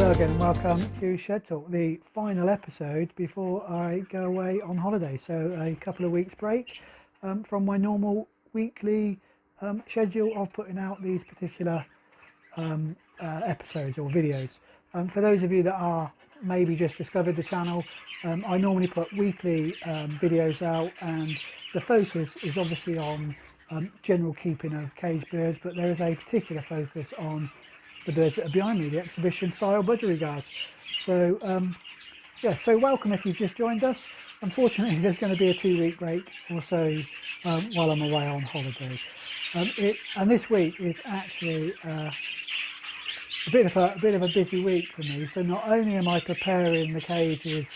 Hello again and welcome to Shed Talk, the final episode before I go away on holiday. So a couple of weeks break from my normal weekly schedule of putting out these particular episodes or videos. For those of you that are maybe just discovered the channel, I normally put weekly videos out, and the focus is obviously on general keeping of caged birds, but there is a particular focus on the birds that are behind me, the exhibition style budgerigars. So so welcome if you've just joined us. Unfortunately, there's going to be a 2-week break or so while I'm away on holiday. And this week is actually a bit of a busy week for me. So not only am I preparing the cages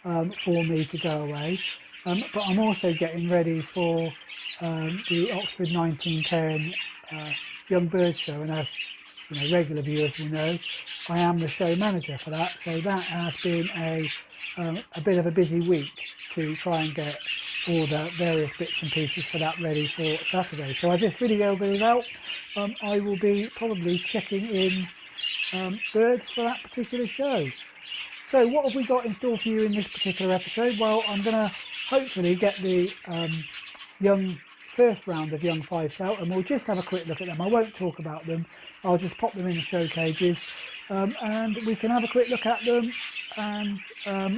for me to go away, but I'm also getting ready for the Oxford 1910 Young Bird Show, and as you know, regular viewers will know, I am the show manager for that. So that has been a bit of a busy week to try and get all the various bits and pieces for that ready for Saturday. So as this video goes out, I will be probably checking in birds for that particular show. So what have we got in store for you in this particular episode? Well, I'm going to hopefully get the first round of young Fifes out, and we'll just have a quick look at them. I won't talk about them, I'll just pop them in the show cages, and we can have a quick look at them, and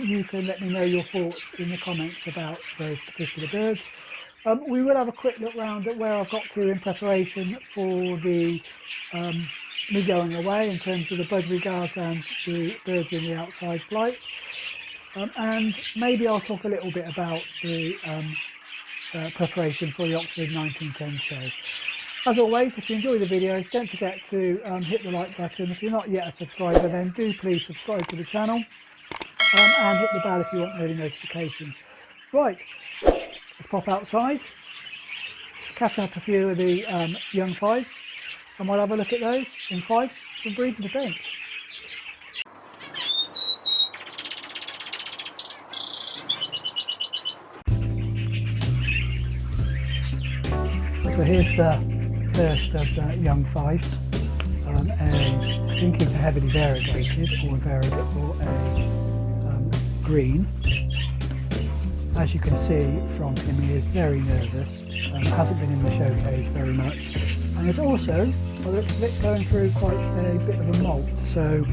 you can let me know your thoughts in the comments about those particular birds. We will have a quick look round at where I've got to in preparation for the me going away in terms of the budgerigars and the birds in the outside flight, and maybe I'll talk a little bit about the preparation for the Oxford 1910 show. As always, if you enjoy the videos, don't forget to hit the like button. If you're not yet a subscriber, then do please subscribe to the channel, and hit the bell if you want early notifications. Right, let's pop outside, catch up a few of the young Fifes, and we'll have a look at those in Fifes from breeding to bench. So here's the first of the young Fifes. I think it's a heavily variegated or a green. As you can see from him, he is very nervous, hasn't been in the show cage very much, and is also, by the looks of it, going through quite a bit of a moult. So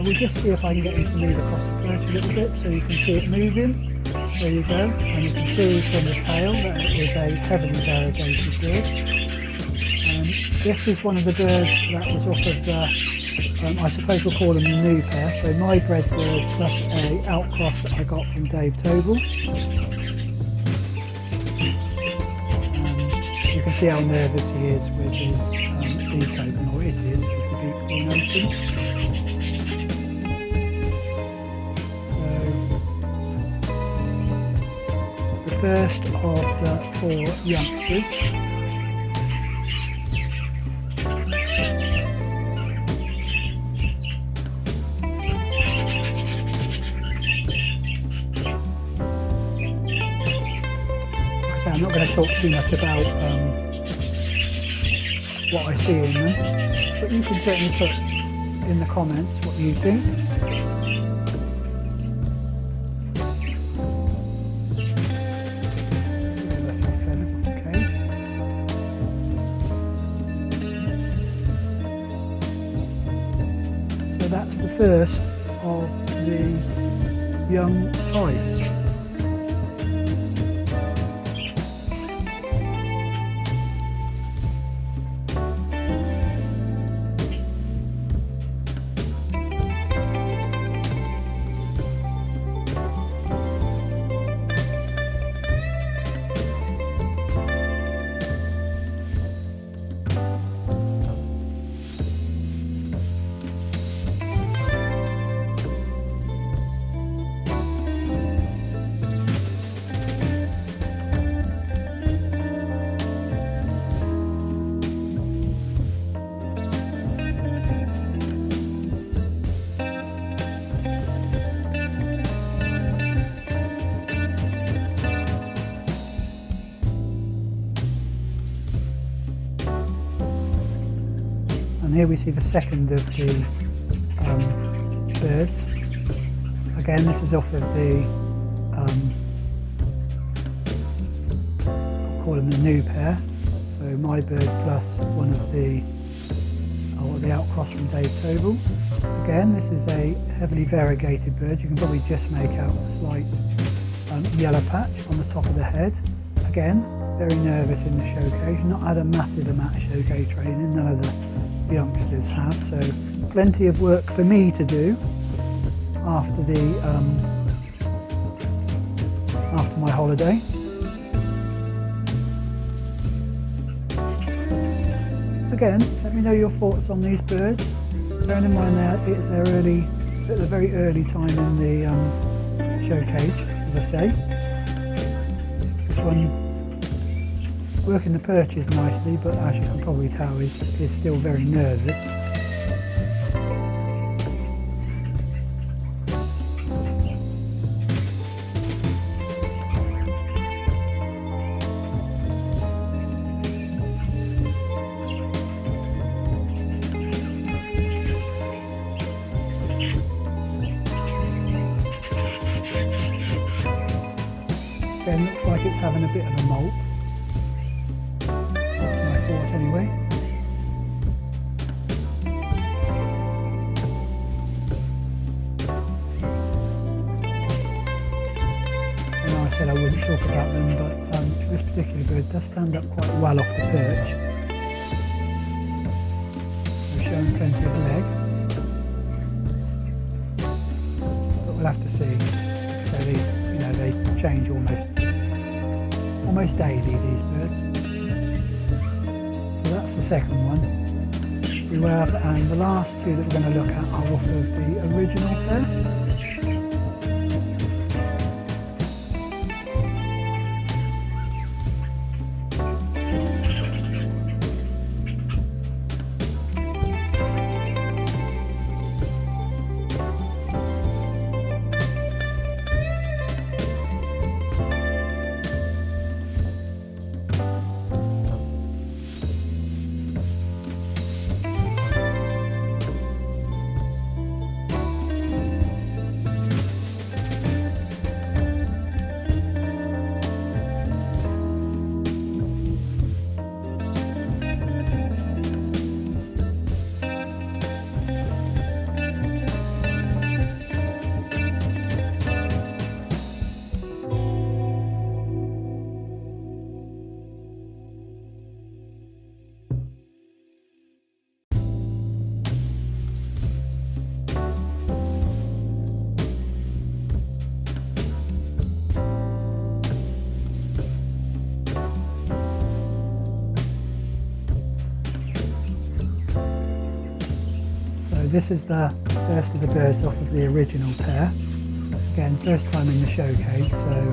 we'll just see if I can get him to move across the perch a little bit so you can see it moving. There you go, and you can see from the tail that it is a heavily variegated bird. This is one of the birds that was off of the, I suppose we'll call them the new pair, so my bred bird plus a outcross that I got from Dave Tobel. You can see how nervous he is with his beak open, or it is with the beak being open. First of the 4 youngsters. I'm not going to talk too much about what I see in them, but you can certainly put in the comments what you think. So that's the first of the young Fifes. here we see the second of the birds. Again, this is off of the, I'll call them the new pair. So my bird plus one of the outcross from Dave Tobel. Again, this is a heavily variegated bird. You can probably just make out a slight yellow patch on the top of the head. Again, very nervous in the show cage. Not had a massive amount of show cage training, none of the youngsters have, so plenty of work for me to do after my holiday. Again, let me know your thoughts on these birds. Bearing in mind that it's at a very early time in the show cage, as I say. This one working the perches nicely, but as you can probably tell is still very nervous. Again, looks like it's having a bit of a moult. That's my thought anyway. I know I said I wouldn't talk about them, but this particular bird does stand up quite well off the perch. They're showing plenty of leg. But we'll have to see. So they change almost daily, these birds. So that's the second one. We have, and the last two that we're going to look at are off of the original pair. This is the first of the birds off of the original pair. Again, first time in the show cage, so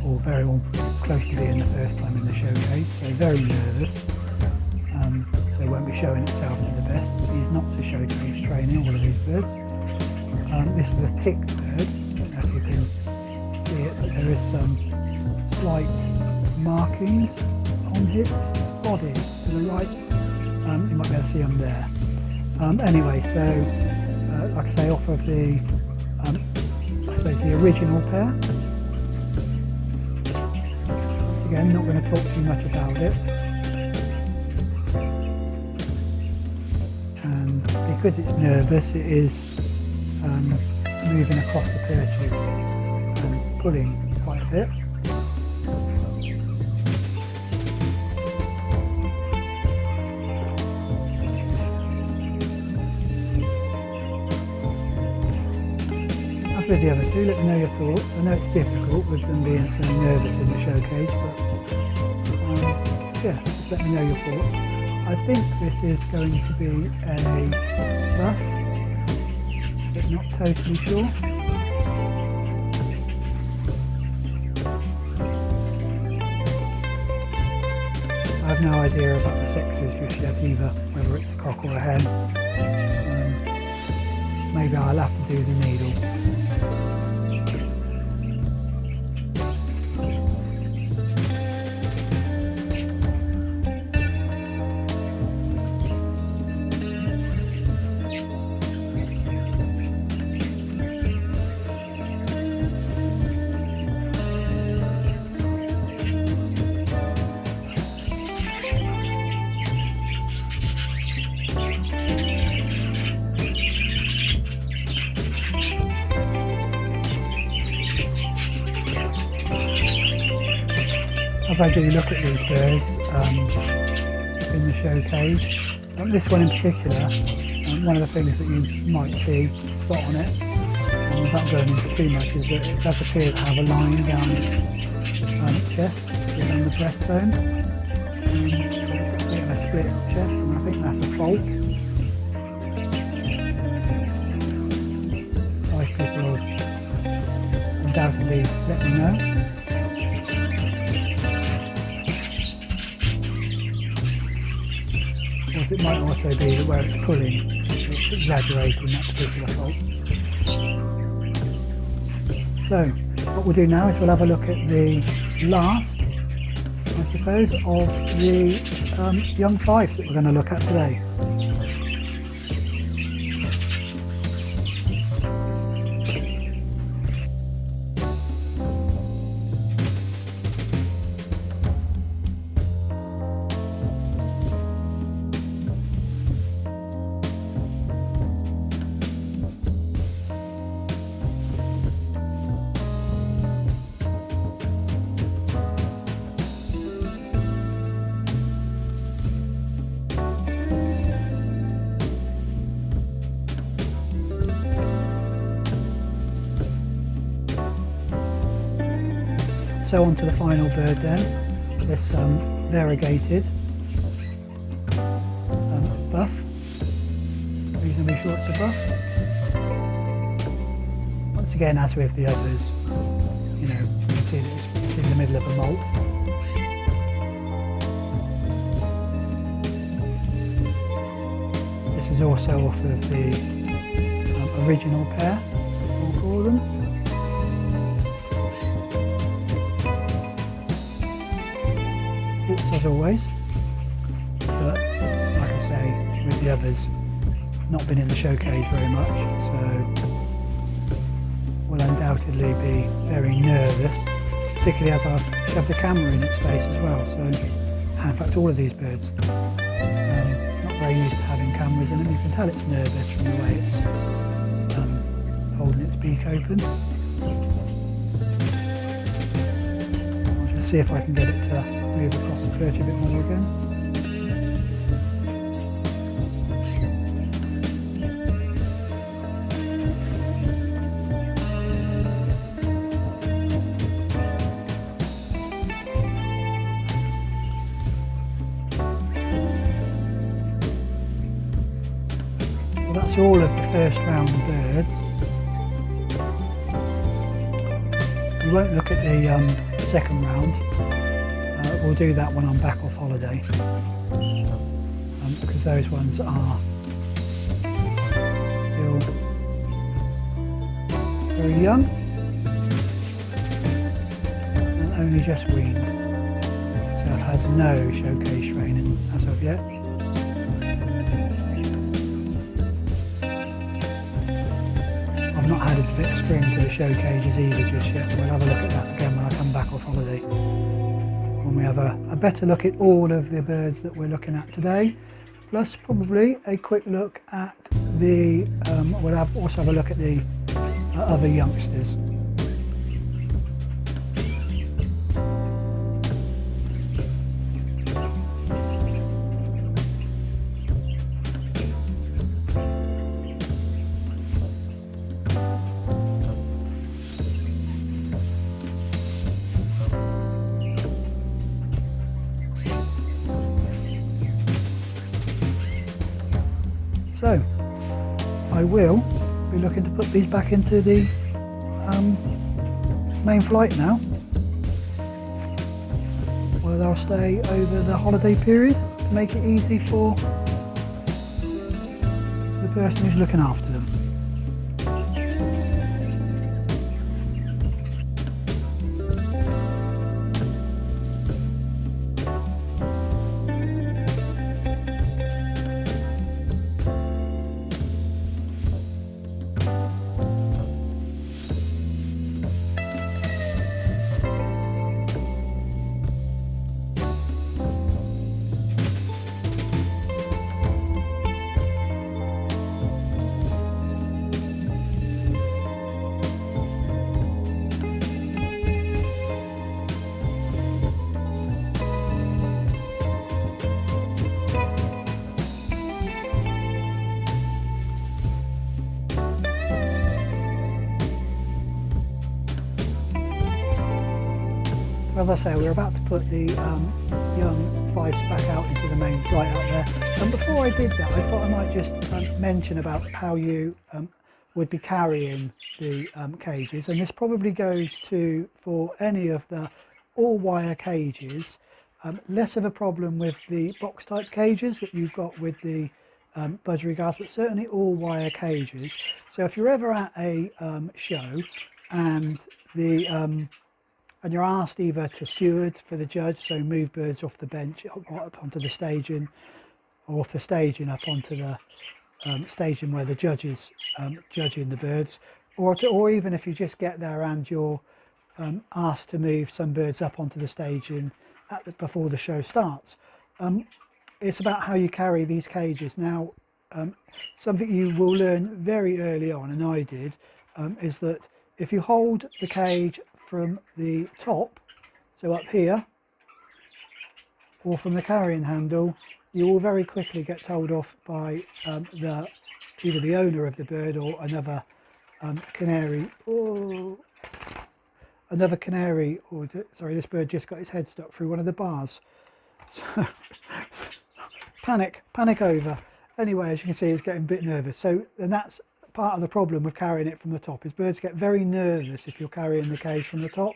or very close to being the first time in the show cage, so very nervous. So it won't be showing itself to the best. He's not to show cage training, all of these birds. This is a ticked bird. I don't know if you can see it, but there is some slight markings on its body to the right. You might be able to see them there. Anyway, so like I say, off of the, I suppose the original pair. Once again, not going to talk too much about it. And because it's nervous, it is moving across the perches and pulling quite a bit. With the other two, let me know your thoughts. I know it's difficult with them being so nervous in the show cage, but yeah, just let me know your thoughts. I think this is going to be a buff, but not totally sure. I have no idea about the sexes just yet either, whether it's a cock or a hen. Maybe I'll have to do the needle. as I do look at these birds in the show cage, this one in particular, one of the things that you might see spot on it, without going into too much, is that it does appear to have a line down its chest, down the breastbone. It's a bit of a split chest, and I think that's a fault. Five people will undoubtedly let me know. It might also be that where it's pulling, it's exaggerating that particular fault. So, what we'll do now is we'll have a look at the last, I suppose, of the young Fifes that we're going to look at today. So on to the final bird then, this variegated buff, reasonably short to buff. Once again, as with the others, you know, you can see that it's in the middle of a moult. This is also off of the original pair, we'll call them. As always, but like I say, with the others, not been in the show cage very much, so will undoubtedly be very nervous, particularly as I've shoved the camera in its face as well. So, in fact, all of these birds, not very used to having cameras in them. You can tell it's nervous from the way it's holding its beak open. I'll just see if I can get it to move across the perch a bit more again. Well, that's all of the first round birds. We won't look at the second round. We'll do that when I'm back off holiday, because those ones are still very young and only just weaned, so I've had no showcase training as of yet. I've not had a bit of string to the show cages either just yet. We'll have a look at that again when I come back off holiday, when we have a better look at all of the birds that we're looking at today, plus probably a quick look at the, we'll also have a look at the other youngsters. So I will be looking to put these back into the main flight now, where they'll stay over the holiday period to make it easy for the person who's looking after them. as I say, we're about to put the young Fifes back out into the main flight out there. And before I did that, I thought I might just mention about how you would be carrying the cages, and this probably goes to for any of the all wire cages. Less of a problem with the box type cages that you've got with the budgerigars, but certainly all wire cages. So if you're ever at a show and the and you're asked either to steward for the judge, so move birds off the bench up onto the staging, or off the staging up onto the staging where the judge is judging the birds, or even if you just get there and you're asked to move some birds up onto the staging before the show starts. It's about how you carry these cages. Now, something you will learn very early on, and I did, is that if you hold the cage from the top, so up here, or from the carrying handle, you will very quickly get told off by either the owner of the bird or another canary. Oh, another canary, or sorry, this bird just got his head stuck through one of the bars. So, panic over. Anyway, as you can see, it's getting a bit nervous. So, and that's part of the problem with carrying it from the top, is birds get very nervous if you're carrying the cage from the top.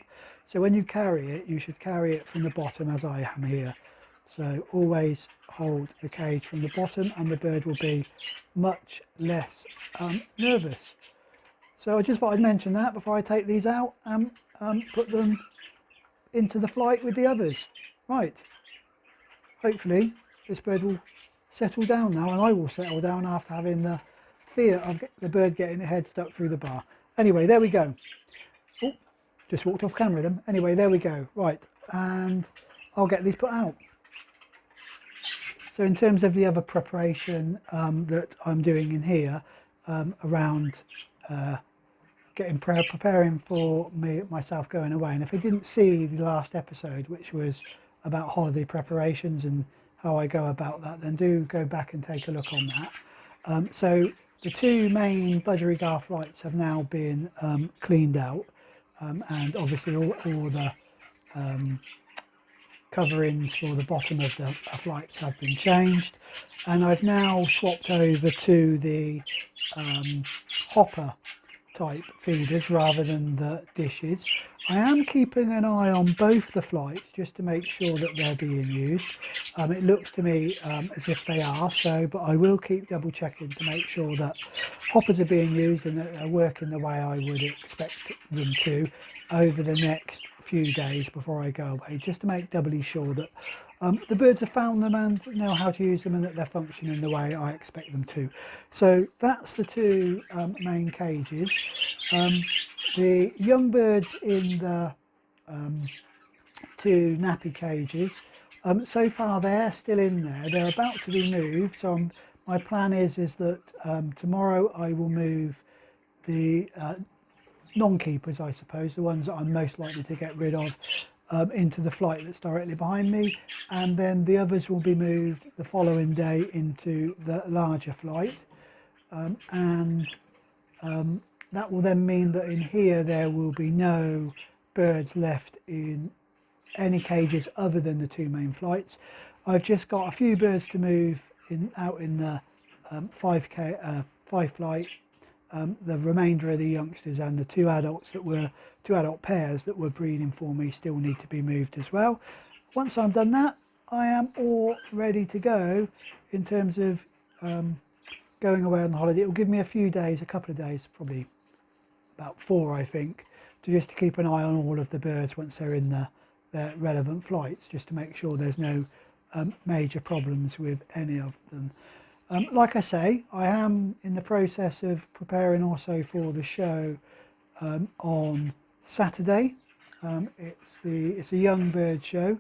So when you carry it, you should carry it from the bottom, as I am here. So always hold the cage from the bottom and the bird will be much less nervous. So I just thought I'd mention that before I take these out and put them into the flight with the others. Right, hopefully this bird will settle down now, and I will settle down after having the fear of the bird getting its head stuck through the bar. Anyway, there we go. Oh, just walked off camera then. Anyway, there we go. Right, and I'll get these put out. So in terms of the other preparation that I'm doing in here around preparing for myself going away, and if you didn't see the last episode, which was about holiday preparations and how I go about that, then do go back and take a look on that. So the two main budgerigar flights have now been cleaned out, and obviously all the coverings for the bottom of the flights have been changed, and I've now swapped over to the hopper type feeders rather than the dishes. I am keeping an eye on both the flights just to make sure that they're being used. It looks to me as if they are, but I will keep double checking to make sure that hoppers are being used and that they're working the way I would expect them to over the next few days before I go away, just to make doubly sure that the birds have found them and know how to use them and that they're functioning the way I expect them to. So that's the two main cages. The young birds in the two nappy cages, so far they're still in there. They're about to be moved, so my plan is that tomorrow I will move the non-keepers, I suppose, the ones that I'm most likely to get rid of, into the flight that's directly behind me, and then the others will be moved the following day into the larger flight, and that will then mean that in here there will be no birds left in any cages other than the two main flights. I've just got a few birds to move out in the Fife flight. The remainder of the youngsters and the two adult pairs that were breeding for me still need to be moved as well. Once I've done that, I am all ready to go in terms of going away on holiday. It will give me a few days, a couple of days, probably about 4 I think, to keep an eye on all of the birds once they're in their relevant flights, just to make sure there's no major problems with any of them. Like I say, I am in the process of preparing also for the show on Saturday. It's a young bird show,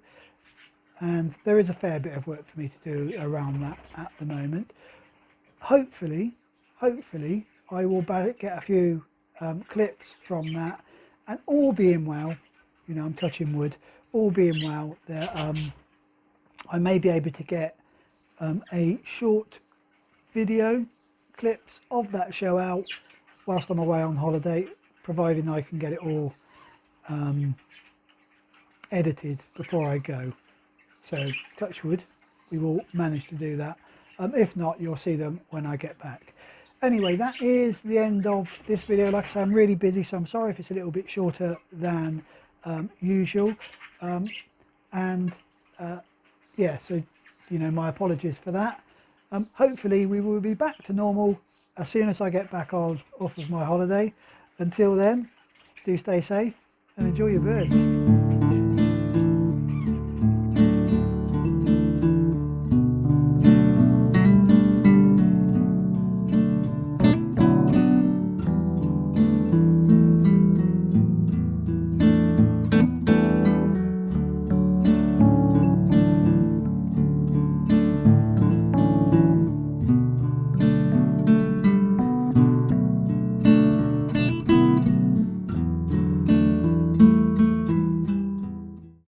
and there is a fair bit of work for me to do around that at the moment. Hopefully I will get a few clips from that, and all being well, you know, I'm touching wood, all being well, there I may be able to get a short video clips of that show out whilst I'm away on holiday, providing I can get it all edited before I go. So touch wood, we will manage to do that. If not, you'll see them when I get back. Anyway, that is the end of this video. Like I say, I'm really busy, so I'm sorry if it's a little bit shorter than usual. Yeah, so my apologies for that. Hopefully we will be back to normal as soon as I get back off of my holiday. Until then, do stay safe and enjoy your birds.